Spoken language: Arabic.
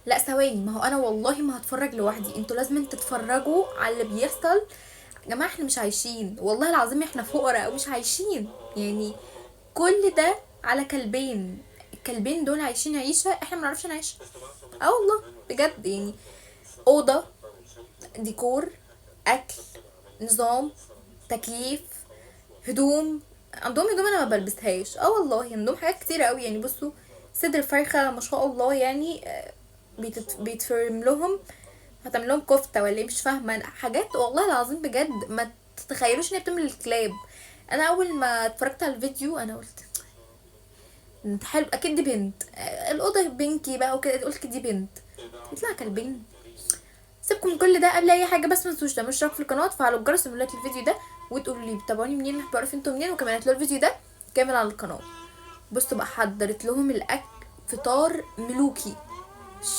لا ثواني، ما هو انا والله ما هتفرج لوحدي، انتوا لازم تتفرجوا على اللي بيحصل. يا جماعه احنا مش عايشين، والله العظيم احنا فقراء ومش عايشين يعني. كل ده على كلبين، الكلبين دول عايشين عيشه احنا ما نعرفش نعيش. اه والله بجد يعني. اوضه، ديكور، اكل، نظام، تكييف، هدوم. عندهم هدوم انا ما بلبسهاش، اه والله عندهم حاجات كتيره قوي يعني. بصوا، صدر فرخه ما شاء الله يعني، بيتفرم لهم. هتعمل لهم كفته ولا ايه مش فاهمه حاجات، والله العظيم بجد ما تتخيلوش ان هي بتعمل الكلاب. انا اول ما اتفرجت على الفيديو انا قلت انت حلو اكيد دي بنت، الاوضه بينكي بقى وكده، قلت دي بنت يطلع كلبين. سيبكم من كل ده قبل اي حاجه، بس ما تنسوش تعملوا اشتراك في القناه وتفعلوا الجرس ولايك الفيديو ده، وتقولوا لي بتابعوني منين، بعرف انتوا منين، وكمان هتلاقوا الفيديو ده كامل على القناه. بصوا بقى، حضرت لهم الاكل، فطار ملوكي.